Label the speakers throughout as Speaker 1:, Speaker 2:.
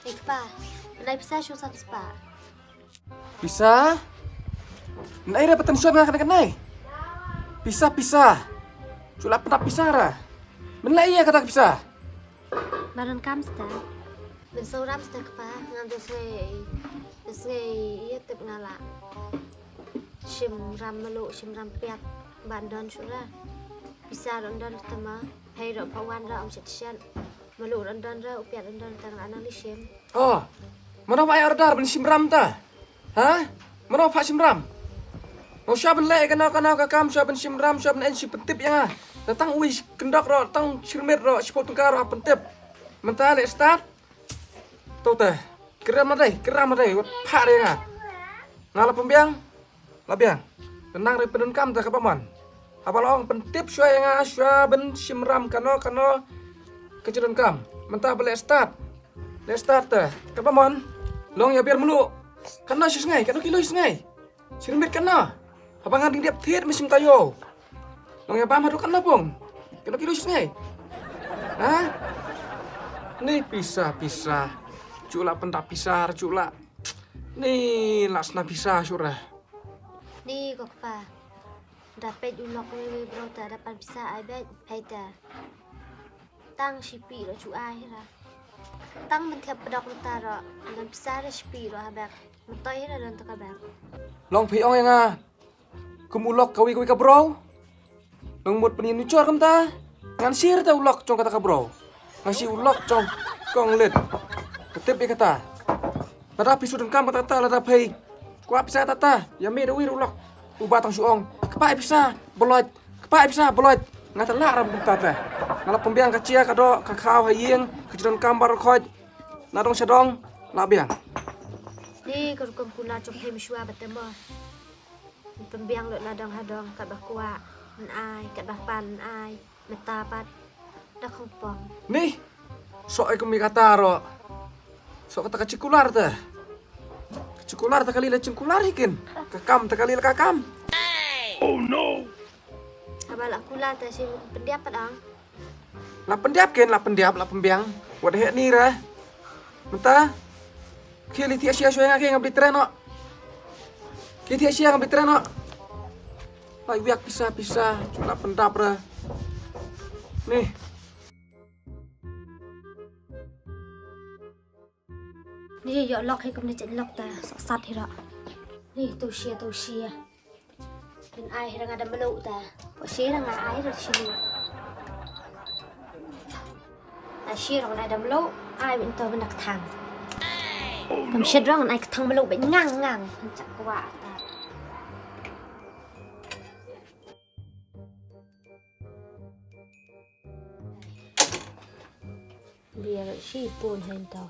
Speaker 1: Ikpa, nai bisa susah spa.
Speaker 2: Bisa? Nai dapat tension nggak kena. Bisa. Cula pernah pisah ra. Menai iya kata bisa.
Speaker 1: Badan kamsta. Ben seorang sta kpa ngantuk saya iya tep ngala. Shim ram melu shim ram piat bandan sudah. Bisa rondan tema. Hai ro pawan ra om cetian. Melu rondan ra upiat rondan tang anali shim.
Speaker 2: Oh, mana pak order ben simram ta? Hah? Mana pak simram? Mau siapa lek kenal kakam siapa ben simram siapa ben si pentip ya. Datang wis kendok ro, tang sirmit ro, sepot tungkar ro pentip. Mentah lek start. Tuh teh, keram na deh, pak deh nga. Ngala pembiang, labiang. Tenang dari penun kam tak kapaman. Apa long pentip syai nga syai ben simram kano kejadian kam. Mentah lek start. Lek start teh, kapaman. Long ya biar mulu. Kano sis ngai, kano kilo sis ngai. Sirmit kano. Apa ngading dia tiet mesim tayo. Long ya paham kan pong. Kilo sis ngai. Hah? Nih pisah. Cula pentap pisah, cula. Nih lasna pisah surah.
Speaker 1: Ni kok pa. Dapat unok ni bro ta dapat bisa ai bet paita. Tang sipi lo cu ai ra. Tang men thiap pedok taro dan bisa ra sipi lo habak. Mentoy ra dan takabak.
Speaker 2: Long phi ong yang kumulok kawi ka bro. Long mut penin nucor kam ta. Ngan sir ta ulok cong kata ka bro. Ngasih ulok cong kong lit. Ketip ya kata. Lada pisu dan kam kata lada phi. Ku bisa tata. Ya me dewi ulok. Ubah tang suong. Kepai bisa bolot. Ngata la ram tata. Ngala pembiang kacia kado kakao hayeng kejadon kambar khoj. Nadong sedong la biang.
Speaker 1: Ni kau kumpula cong hem shua betemo. Pembiang lo nadong hadong kat bakwa. Men ai kat bapan ai. Metapat. Dah kompong.
Speaker 2: Nih. Sok kami kata ro. Sok kata kacikular teh. Cikular tak kali cengkular ikin. Kakam tak kali kakam. Oh no.
Speaker 1: Abal aku lah tak sih pendiap padang.
Speaker 2: La pendiap. Wadah ni ra. Menta. Kili tia sia suenga ke ngabli treno. Kili tia sia ngabli treno. Lai wiak pisah. Cula pendap ra. Nih.
Speaker 1: Ni yo lok hay kum ni chat lok ta sat hi ra. Ni tu sia. Dan ai hi ada melu ta. Po sia ra ai ra sini. Sia ra ada melu ai bin to benak thang. Kam sia rong ai thang melu be ngang. Chak kwa ta. Biar si pun hen tao.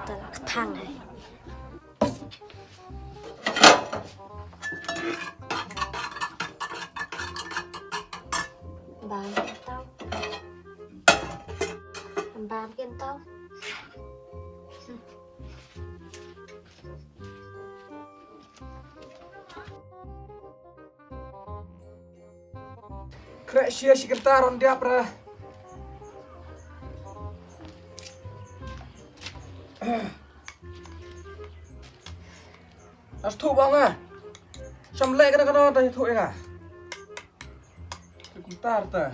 Speaker 1: Tao thang này. Bàn tao. Bàn kiên tao.
Speaker 2: Krek sia si kentaron dia pra. As thu bong à. Sam lệ cái đó đây thôi à. Cái cũng tar ta.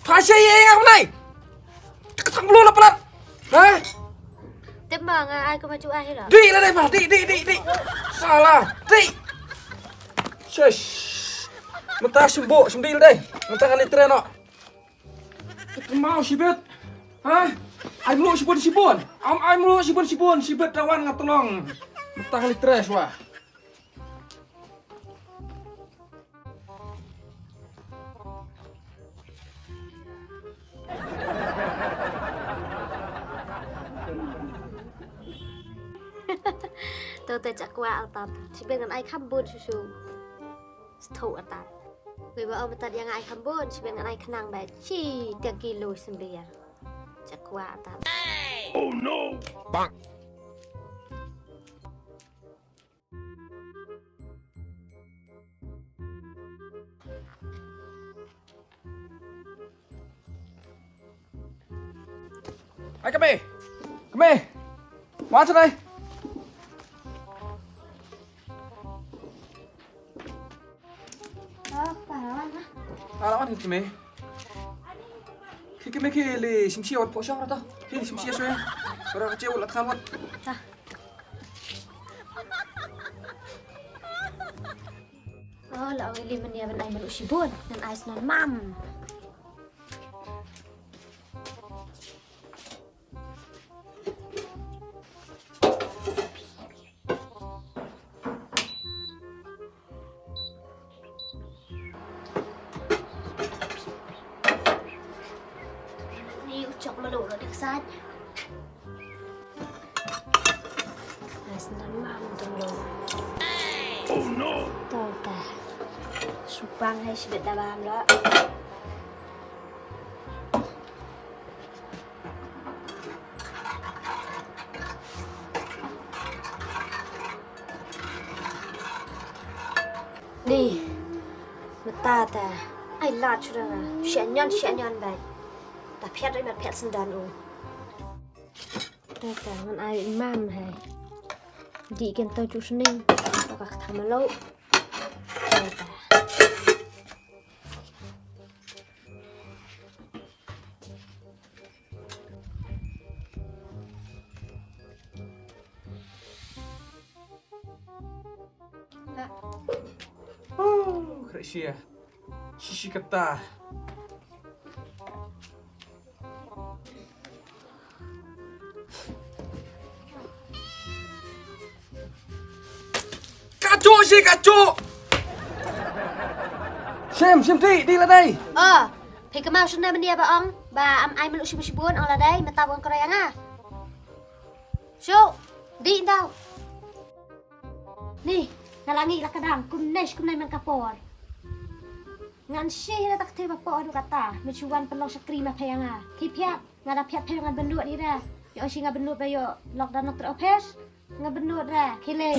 Speaker 2: Phá xe gì hôm nay? Cái thằng luôn là pelat. Hả?
Speaker 1: Tiếp mà ai có mà chú ai hết rồi.
Speaker 2: Đi lên đây mà, đi. Salah, đi. Shush. Mentah sembuh, sembil deh. Mentah kali tren no. Mau sibet. Hah? Ai mulu sibun. Ai mulu sibun. Sibet rawan ngatolong. Mentah kali tres wah.
Speaker 1: Tôi chặt qua altat. Chỉ biết ngân ai khăm buồn su. Thụ altat. Người vợ ông ta yang ai khăm buồn, chỉ biết ngân ai khăn năng bé chi tiang kilo sembia. Chặt qua altat.
Speaker 2: Oh no. Bang. Hai Kami. Kami. Qua cho đây.
Speaker 1: Pahlawan lah.
Speaker 2: Lawan thì Kami. Kami li simsi awal posong rata. Li simsi aswe. Ora kecil ulat kamot.
Speaker 1: Là ông Lim bên này mà lụi xì buồn nên ai nó mắm đi chọc mà lụi nó được sai ai nó mắm trong lụi oh no tao ta Supang hay sebet dalam lah. Đi, mà ta ai lát cho ra, sẽ nhon vậy. Ta phét đấy mà phét sinh đàn ủ. Taมันai bị mam hay. Đi kiện tao chú ninh, ta bạc thầm mà lâu.
Speaker 2: Kresya. Shishi kata. Cachorro gì cachorro? Xem đi là đây.
Speaker 1: Thì cái mau xuống đây bên đây bà ông, bà ai mà lụi xì buồn ông là đây mà tao còn cái à. Số, đi đâu? Nih, nalangi lah kadang kumnay man kapor. Ngan siya na takte bapo adu kata, mecuan pelong sakri ma payanga. Kipiat, ngada piat payangan benut ni dah. Yo si nga benut bayo lockdown nak teropes, nga benut dah, kile.